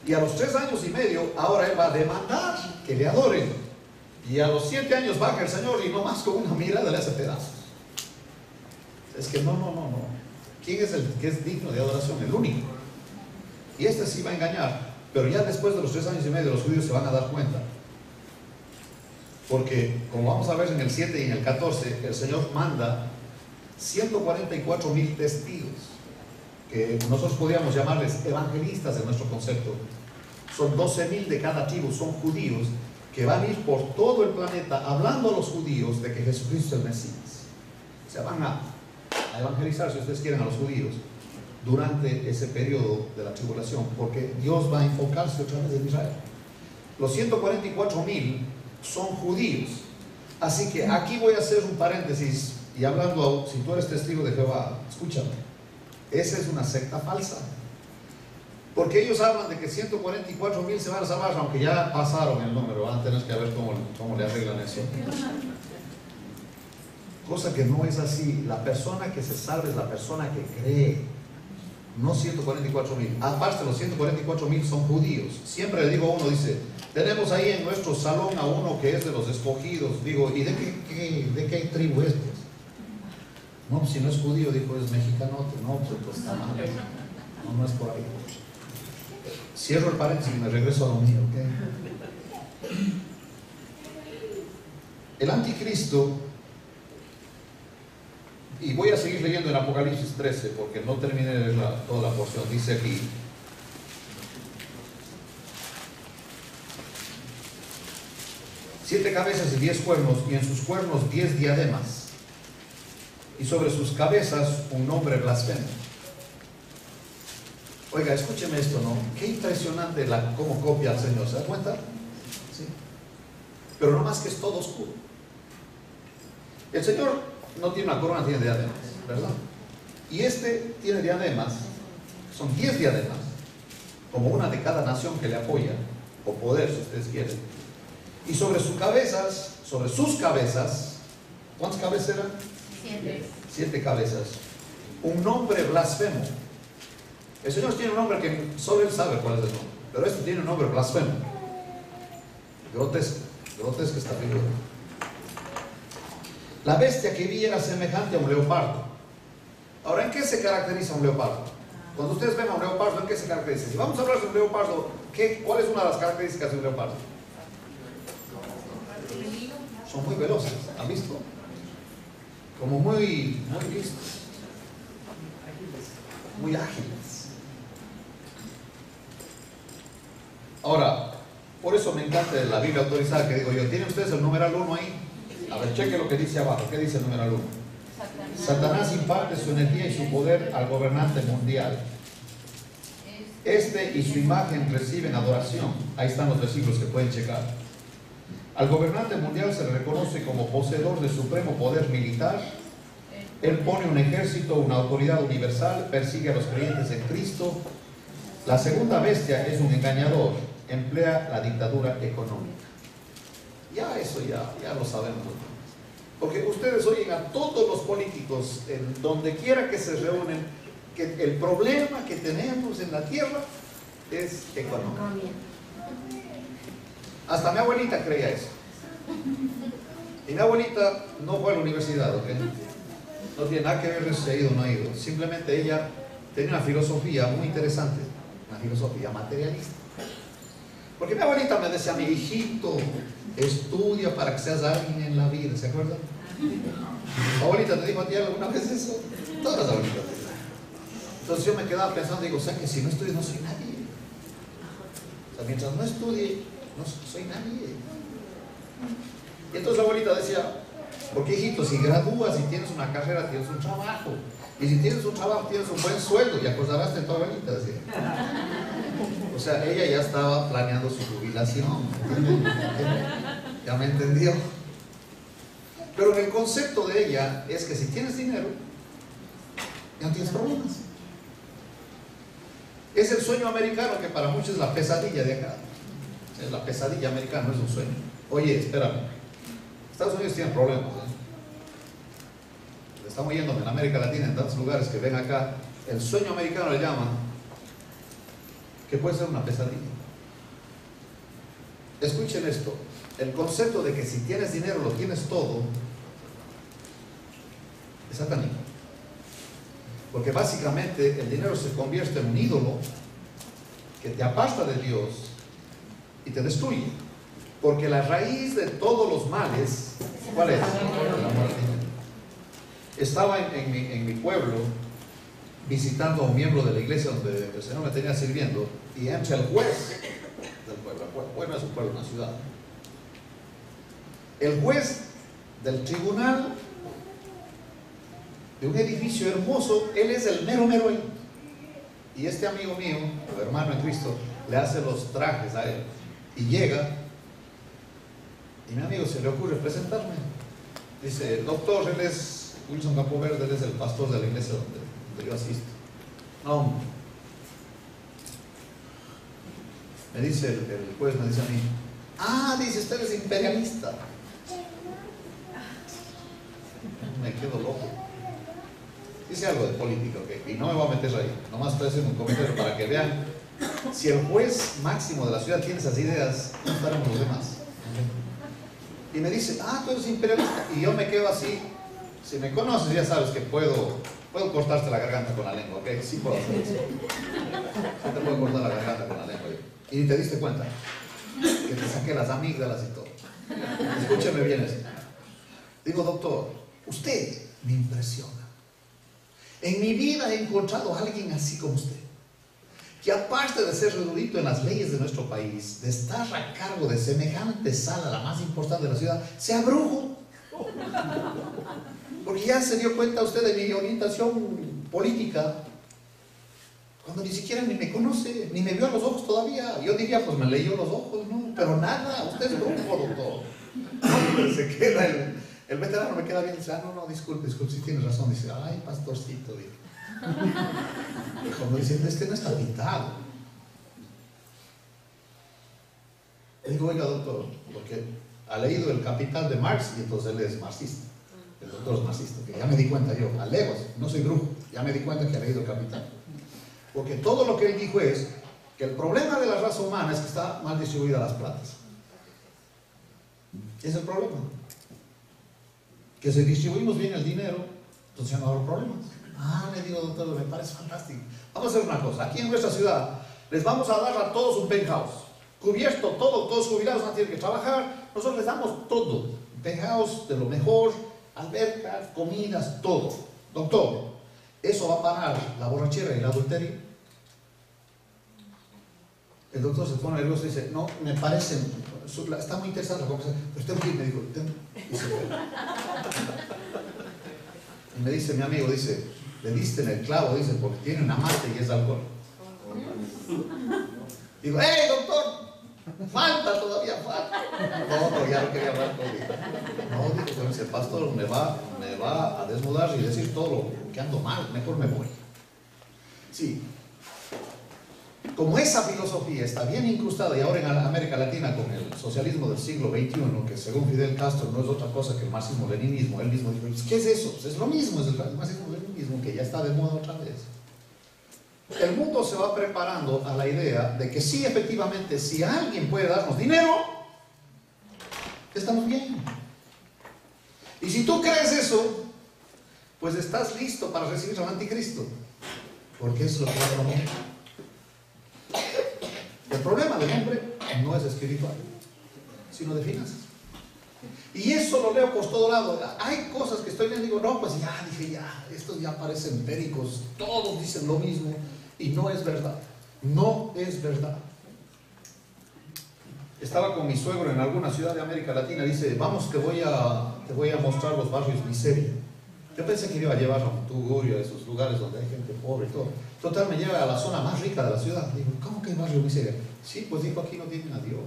Y a los 3 años y medio, ahora él va a demandar que le adoren. Y a los 7 años baja el Señor y nomás con una mirada le hace pedazos. Es que no. ¿Quién es el que es digno de adoración? El único. Y este sí va a engañar. Pero ya después de los 3 años y medio, los judíos se van a dar cuenta. Porque, como vamos a ver en el 7 y en el 14, el Señor manda 144,000 testigos, que nosotros podríamos llamarles evangelistas en nuestro concepto. Son 12,000 de cada tribu, son judíos, que van a ir por todo el planeta hablando a los judíos de que Jesucristo es el Mesías. O sea, van a evangelizar, si ustedes quieren, a los judíos durante ese periodo de la tribulación, porque Dios va a enfocarse otra vez en Israel. Los 144,000 son judíos. Así que aquí voy a hacer un paréntesis y hablando, si tú eres testigo de Jehová, escúchame, esa es una secta falsa. Porque ellos hablan de que 144,000 se van a salvar, aunque ya pasaron el número, van a tener que ver cómo le arreglan eso. Cosa que no es así. La persona que se salva es la persona que cree, no 144,000. Aparte, los 144,000 son judíos. Siempre le digo a uno, dice, tenemos ahí en nuestro salón a uno que es de los escogidos. Digo, ¿y de qué tribu es? Pues? No, pues si no es judío, dijo, es mexicanote. No, pues está mal. No es por ahí. Cierro el paréntesis y me regreso a lo mío, ¿ok? El anticristo, y voy a seguir leyendo en Apocalipsis 13 porque no terminé de leer toda la porción. Dice aquí: siete cabezas y 10 cuernos, y en sus cuernos 10 diademas, y sobre sus cabezas un nombre blasfemo. Oiga, escúcheme esto, ¿no? Qué impresionante cómo copia al Señor, ¿se da cuenta? Sí. Pero no más que es todo oscuro. El Señor no tiene una corona, tiene diademas, ¿verdad? Y este tiene diademas, son 10 diademas, como una de cada nación que le apoya, o poder, si ustedes quieren. Y sobre sus cabezas, ¿cuántas cabezas eran? 7 cabezas. Un nombre blasfemo. El Señor tiene un nombre que solo Él sabe cuál es el nombre, pero este tiene un nombre blasfemo. Grotesco esta figura. La bestia que vi era semejante a un leopardo. Ahora, ¿en qué se caracteriza un leopardo? Cuando ustedes ven a un leopardo, ¿en qué se caracteriza? Si vamos a hablar de un leopardo, ¿cuál es una de las características de un leopardo? Son muy veloces, ¿han visto? Como muy listos, muy ágiles. Ahora, por eso me encanta la Biblia autorizada, que digo yo, ¿tienen ustedes el numeral 1 ahí? A ver, cheque lo que dice abajo. ¿Qué dice el numeral 1? Satanás imparte su energía y su poder al gobernante mundial. Este y su imagen reciben adoración. Ahí están los versículos que pueden checar. Al gobernante mundial se le reconoce como poseedor de supremo poder militar. Él pone un ejército, una autoridad universal, persigue a los creyentes en Cristo. La segunda bestia es un engañador, emplea la dictadura económica. Ya eso ya lo sabemos. Porque ustedes oyen a todos los políticos, en donde quiera que se reúnen, que el problema que tenemos en la tierra es económico. Hasta mi abuelita creía eso. Y mi abuelita no fue a la universidad, ¿ok? No tiene nada que ver si ha ido o no ha ido. Simplemente ella tenía una filosofía muy interesante, una filosofía materialista. Porque mi abuelita me decía, mi hijito, estudia para que seas alguien en la vida, ¿se acuerdan? Abuelita, ¿te dijo a ti alguna vez eso? Todas las abuelitas. Entonces yo me quedaba pensando, digo, o sea que si no estudio no soy nadie. O sea, mientras no estudie, no soy nadie. Y entonces la abuelita decía, porque hijito, si gradúas y tienes una carrera, tienes un trabajo. Y si tienes un trabajo, tienes un buen sueldo. Y acordarás de tu abuelita, decía. O sea, ella ya estaba planeando su jubilación. ¿Ya me entendió? Pero el concepto de ella es que si tienes dinero, ya no tienes problemas. Es el sueño americano que para muchos es la pesadilla de acá. Es la pesadilla americana, no es un sueño. Oye, espérame. Estados Unidos tiene problemas. Estamos yendo en América Latina, en tantos lugares que ven acá. El sueño americano le llaman, que puede ser una pesadilla. Escuchen esto. El concepto de que si tienes dinero lo tienes todo es satánico. Porque básicamente el dinero se convierte en un ídolo que te aparta de Dios y te destruye. Porque la raíz de todos los males, ¿cuál es? El amor al dinero. Estaba en mi pueblo visitando a un miembro de la iglesia donde el Señor me tenía sirviendo, y entra el juez del pueblo. Bueno, es un pueblo, una ciudad. El juez del tribunal de un edificio hermoso, él es el mero ahí. Y este amigo mío, el hermano en Cristo, le hace los trajes a él. Y llega, y mi amigo se le ocurre presentarme. Dice, doctor, él es Wilson Campoverde, él es el pastor de la iglesia donde yo asisto. No. Me dice el juez, me dice a mí, dice, usted es imperialista. Me quedo loco. Dice algo de política, ¿ok? Y no me voy a meter ahí. Nomás estoy haciendo un comentario para que vean. Si el juez máximo de la ciudad tiene esas ideas, no estaremos los demás. Y me dice, tú eres imperialista. Y yo me quedo así. Si me conoces ya sabes que puedo cortarte la garganta con la lengua, ¿ok? Sí puedo hacer eso. Sí te puedo cortar la garganta con la lengua. Y te diste cuenta que te saqué las amígdalas y todo. Escúcheme bien eso. Digo, doctor, usted me impresiona. En mi vida he encontrado a alguien así como usted, que aparte de ser erudito en las leyes de nuestro país, de estar a cargo de semejante sala, la más importante de la ciudad, sea brujo. Porque ya se dio cuenta usted de mi orientación política, cuando ni siquiera ni me conoce, ni me vio a los ojos todavía. Yo diría, pues me leyó los ojos, ¿no? Pero nada, usted es brujo, doctor. Se queda el veterano, me queda bien, dice, no, disculpe, si tienes razón. Dice, ay, pastorcito, dice. Como diciendo, no está pintado. Le digo, oiga, doctor, porque ha leído El Capital de Marx y entonces él es marxista. El doctor es marxista, que ya me di cuenta yo, al legos, no soy brujo, ya me di cuenta que ha leído El Capital. Porque todo lo que él dijo es que el problema de la raza humana es que está mal distribuida las platas. Ese es el problema. Que si distribuimos bien el dinero, entonces ya no habrá problemas. Le digo, doctor, me parece fantástico. Vamos a hacer una cosa, aquí en nuestra ciudad les vamos a dar a todos un penthouse, cubierto todo, todos jubilados no tienen que trabajar, nosotros les damos todo, un penthouse de lo mejor, albercas, comidas, todo. Doctor, ¿eso va a parar la borrachera y el adulterio? El doctor se pone nervioso y dice, no, me parece, está muy interesante la conversación, pero usted me dijo, y se fue. Y me dice mi amigo, dice, le diste en el clavo, dice, porque tiene una amante y es alcohol. Digo, ¡hey, doctor! Falta, todavía falta. No, ya no quería hablar conmigo. No, digo, con ese pastor me va a desnudar y decir todo lo que ando mal, mejor me voy. Sí. Como esa filosofía está bien incrustada y ahora en América Latina con el socialismo del siglo XXI, que según Fidel Castro no es otra cosa que el marxismo-leninismo, él mismo dijo, ¿qué es eso? Pues es lo mismo, es el marxismo-leninismo que ya está de moda otra vez. El mundo se va preparando a la idea de que sí, efectivamente, si alguien puede darnos dinero, estamos bien. Y si tú crees eso, pues estás listo para recibir al anticristo, porque es lo que va a promover. El problema del hombre no es espiritual, sino de finanzas. Y eso lo leo por todo lado. Hay cosas que estoy leyendo y digo, no, pues ya, dije, ya, estos ya parecen empíricos, todos dicen lo mismo, y no es verdad. No es verdad. Estaba con mi suegro en alguna ciudad de América Latina, dice, vamos, te voy a mostrar los barrios miseria. Yo pensé que me iba a llevar a Montugurio, a esos lugares donde hay gente pobre y todo. Total, me lleva a la zona más rica de la ciudad. Digo, ¿cómo que hay barrio miseria? Sí, pues dijo, aquí no tienen a Dios.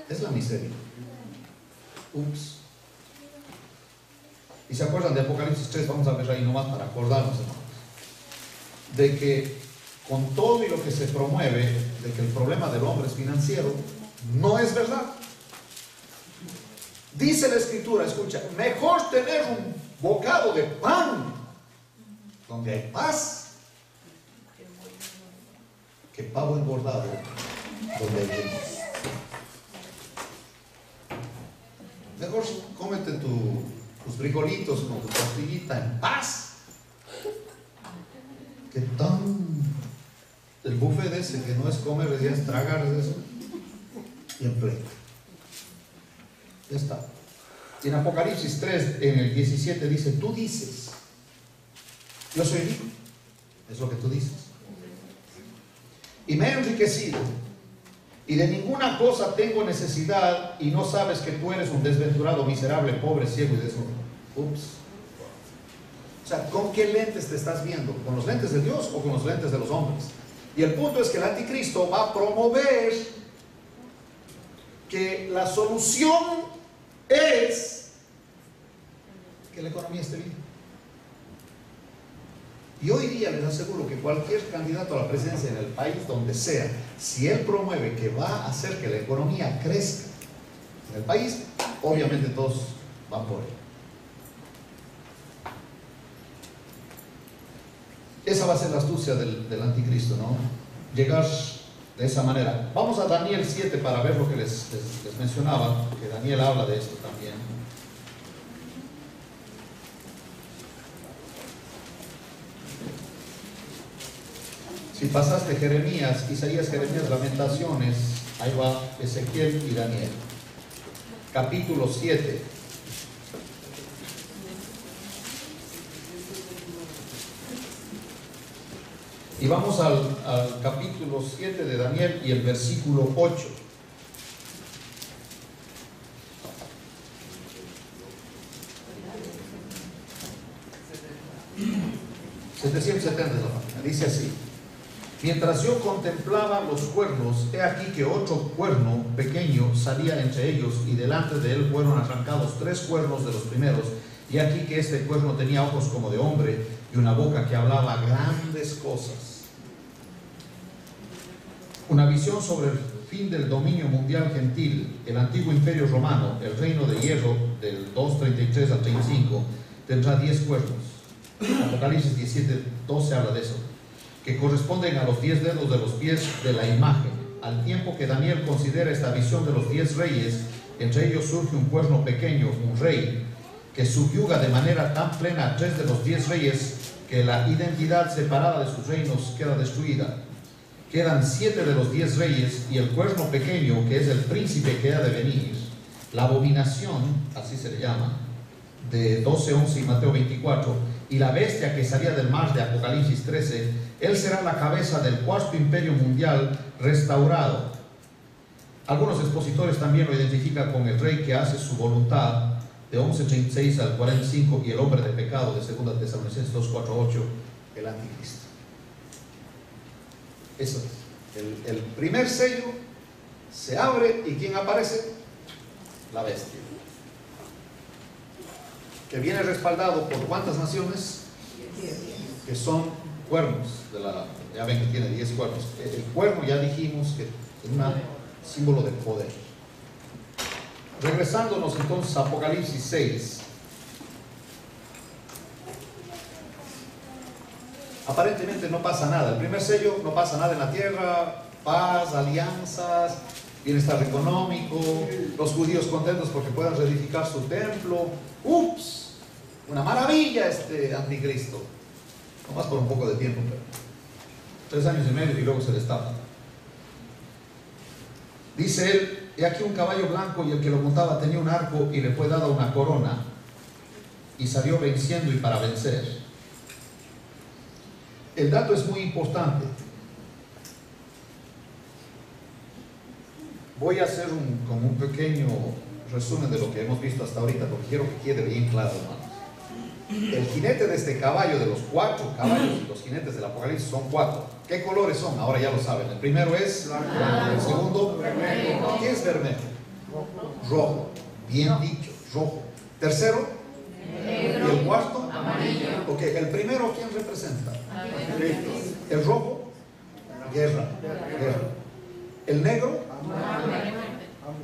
Es la miseria. Ups. ¿Y se acuerdan de Apocalipsis 3? Vamos a ver ahí nomás para acordarnos, hermanos, de que con todo y lo que se promueve, de que el problema del hombre es financiero, no es verdad. Dice la Escritura, escucha, mejor tener un bocado de pan donde hay paz que pavo engordado donde hay llenura. Mejor cómete tus frijolitos con tu tortillita en paz que el buffet de ese que no es comer, es tragar de eso y en pleito. Ya está. Y en Apocalipsis 3, en el 17 dice, tú dices, yo soy rico, es lo que tú dices, y me he enriquecido, y de ninguna cosa tengo necesidad, y no sabes que tú eres un desventurado, miserable, pobre, ciego y desnudo. Ups. O sea, ¿con qué lentes te estás viendo? ¿Con los lentes de Dios o con los lentes de los hombres? Y el punto es que el anticristo va a promover que la solución es que la economía esté bien. Y hoy día les aseguro que cualquier candidato a la presidencia en el país donde sea, si él promueve que va a hacer que la economía crezca en el país, obviamente todos van por él. Esa va a ser la astucia del anticristo, ¿no? Llegar de esa manera. Vamos a Daniel 7 para ver lo que les mencionaba, que Daniel habla de esto también. Si pasaste Jeremías, Isaías, Jeremías, Lamentaciones, ahí va Ezequiel y Daniel. Capítulo 7. Y vamos al capítulo 7 de Daniel y el versículo 8. Dice así: mientras yo contemplaba los cuernos, he aquí que otro cuerno pequeño salía entre ellos, y delante de él fueron arrancados 3 cuernos de los primeros, y aquí que este cuerno tenía ojos como de hombre y una boca que hablaba grandes cosas. Una visión sobre el fin del dominio mundial gentil, el antiguo imperio romano, el reino de hierro del 2:33 al 35, tendrá 10 cuernos. Apocalipsis 17:12 habla de eso, que corresponden a los 10 dedos de los pies de la imagen. Al tiempo que Daniel considera esta visión de los 10 reyes, entre ellos surge un cuerno pequeño, un rey, que subyuga de manera tan plena a 3 de los 10 reyes que la identidad separada de sus reinos queda destruida. Quedan 7 de los 10 reyes y el cuerno pequeño, que es el príncipe que ha de venir, la abominación, así se le llama, de 12:11 y Mateo 24, y la bestia que salía del mar de Apocalipsis 13, él será la cabeza del 4º imperio mundial restaurado. Algunos expositores también lo identifican con el rey que hace su voluntad, de 11:36 al 45, y el hombre de pecado, de 2 Tesalonicenses 2:4-8, el anticristo. Eso es. El primer sello Se abre y ¿quién aparece? La bestia. Que viene respaldado por ¿cuántas naciones? Que son cuernos. Ya ven que tiene 10 cuernos. El cuerno ya dijimos que es un símbolo de poder. Regresándonos entonces a Apocalipsis 6. Aparentemente no pasa nada. El primer sello, no pasa nada en la tierra. Paz, alianzas, bienestar económico, los judíos contentos porque pueden reedificar su templo. ¡Ups! Una maravilla este anticristo. Nomás por un poco de tiempo, pero 3 años y medio y luego se destapa. Dice él: he aquí un caballo blanco, y el que lo montaba tenía un arco, y le fue dada una corona, y salió venciendo y para vencer. El dato es muy importante. Voy a hacer como un pequeño resumen de lo que hemos visto hasta ahorita, porque quiero que quede bien claro, hermanos. El jinete de este caballo, de los 4 caballos, los jinetes del Apocalipsis son 4. ¿Qué colores son? Ahora ya lo saben. El primero es blanco. El segundo, bermejo. ¿Qué es bermejo? Rojo. Bien dicho, rojo. Tercero, negro. Y el cuarto, Amarillo. Ok, el primero, ¿quién representa? El rojo, guerra. El negro,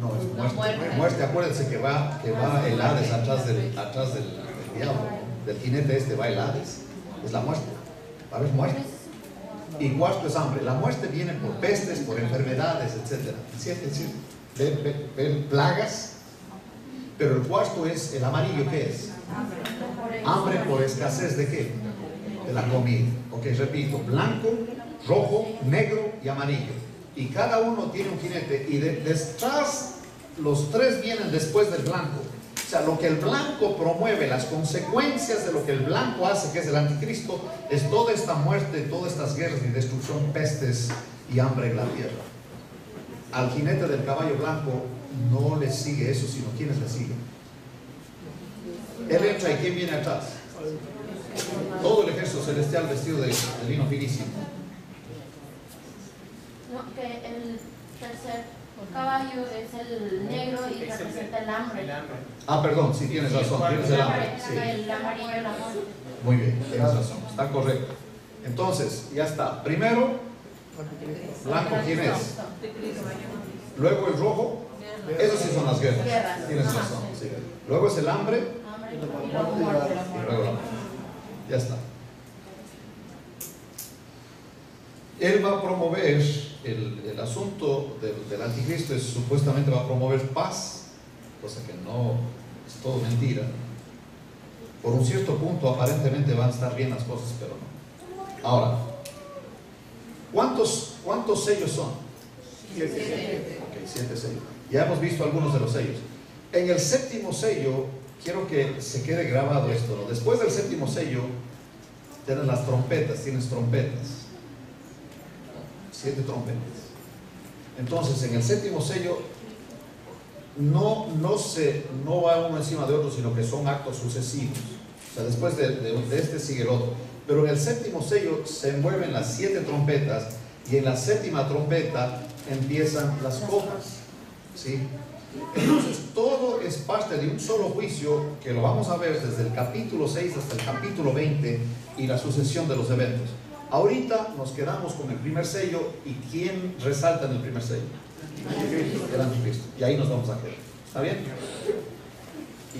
no, es muerte. Muerte, acuérdense que va el Hades atrás del diablo. Del jinete este va el Hades. Es la muerte. Va a haber muerte. Y cuarto es hambre. La muerte viene por pestes, por enfermedades, etc. Ven plagas. Pero el cuarto es el amarillo. ¿Qué es? Hambre por escasez de ¿qué? De la comida. Ok, repito: blanco, rojo, negro y amarillo. Y cada uno tiene un jinete, y detrás los 3 vienen después del blanco. O sea, lo que el blanco promueve, las consecuencias de lo que el blanco hace, que es el anticristo, es toda esta muerte, todas estas guerras y destrucción, pestes y hambre en la tierra. Al jinete del caballo blanco no le sigue eso, sino quienes le siguen. Él entra, y ¿quién viene atrás? Todo el ejército celestial vestido de lino finísimo. No, que el tercer caballo es el negro y representa el hambre. Ah, perdón, sí, tienes razón, tienes el hambre. Sí. El amarillo, el amor. Muy bien, tienes razón, está correcto. Entonces, ya está. Primero, blanco, ¿quién es? Luego el rojo, esos sí son las guerras. Tienes razón, sí. Luego es el hambre, y luego la muerte. Ya está. Él va a promover el asunto del anticristo, supuestamente va a promover paz, cosa que no es todo mentira. Por un cierto punto aparentemente van a estar bien las cosas, pero no. Ahora, ¿cuántos sellos son? 7. Ok, 7 sellos. Ya hemos visto algunos de los sellos. En el 7º sello, quiero que se quede grabado esto, ¿no? Después del 7º sello, tienes las trompetas, 7 trompetas. Entonces, en el 7º sello, no va uno encima de otro, sino que son actos sucesivos. O sea, después de este sigue el otro. Pero en el 7º sello se envuelven las 7 trompetas, y en la 7ª trompeta empiezan las copas. ¿Sí? Entonces, todo es parte de un solo juicio, que lo vamos a ver desde el capítulo 6 hasta el capítulo 20, y la sucesión de los eventos. Ahorita nos quedamos con el primer sello. ¿Y quién resalta en el primer sello? El anticristo. Y ahí nos vamos a quedar. ¿Está bien?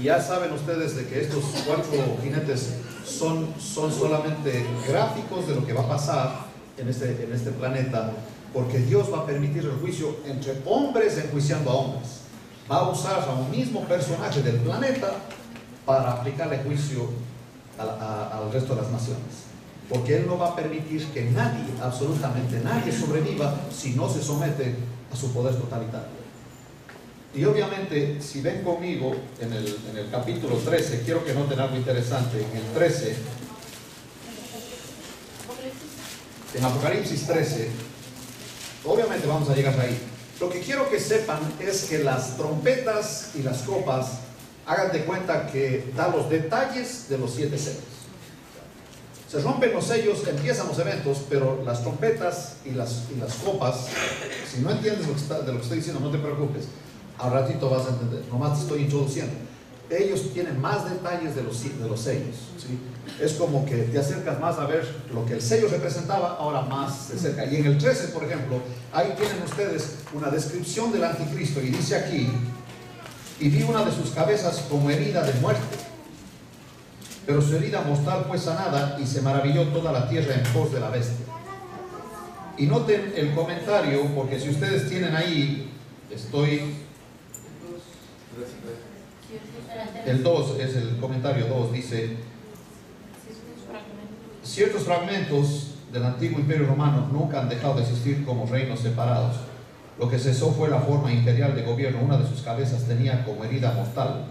Y ya saben ustedes de que estos 4 jinetes son solamente gráficos de lo que va a pasar en este planeta, porque Dios va a permitir el juicio entre hombres enjuiciando a hombres. Va a usar a un mismo personaje del planeta para aplicarle juicio al resto de las naciones. Porque Él no va a permitir que nadie, absolutamente nadie, sobreviva si no se somete a su poder totalitario. Y obviamente, si ven conmigo en el capítulo 13, quiero que noten algo interesante. En el 13, en Apocalipsis 13, obviamente vamos a llegar ahí. Lo que quiero que sepan es que las trompetas y las copas, hagan de cuenta que da los detalles de los 7 sellos. Se rompen los sellos, empiezan los eventos, pero las trompetas y las copas, si no entiendes de lo que estoy diciendo, no te preocupes. Al ratito vas a entender, nomás te estoy introduciendo. Ellos tienen más detalles de los sellos, ¿sí? Es como que te acercas más a ver lo que el sello representaba, ahora más de cerca. Y en el 13, por ejemplo, ahí tienen ustedes una descripción del anticristo y dice aquí: y vi una de sus cabezas como herida de muerte, pero su herida mortal fue sanada, y se maravilló toda la tierra en pos de la bestia. Y noten el comentario, porque si ustedes tienen ahí, el 2 es el comentario 2, dice: ciertos fragmentos del antiguo imperio romano nunca han dejado de existir como reinos separados. Lo que cesó fue la forma imperial de gobierno. Una de sus cabezas tenía como herida mortal.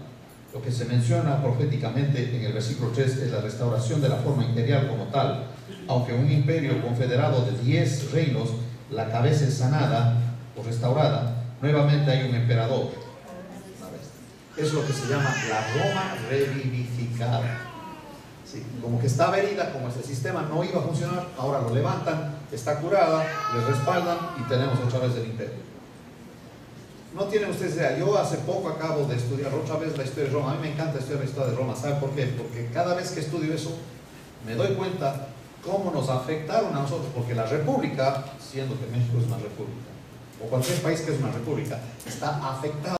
Lo que se menciona proféticamente en el versículo 3 es la restauración de la forma imperial como tal. Aunque un imperio confederado de 10 reinos, la cabeza es sanada o restaurada, nuevamente hay un emperador. Es lo que se llama la Roma revivificada. Sí, como que estaba herida, como ese sistema no iba a funcionar, ahora lo levantan, está curada, le respaldan y tenemos otra vez el imperio. No tienen ustedes idea, yo hace poco acabo de estudiar otra vez la historia de Roma. A mí me encanta estudiar la historia de Roma. ¿Sabe por qué? Porque cada vez que estudio eso me doy cuenta cómo nos afectaron a nosotros, porque la república, siendo que México es una república, o cualquier país que es una república, está afectado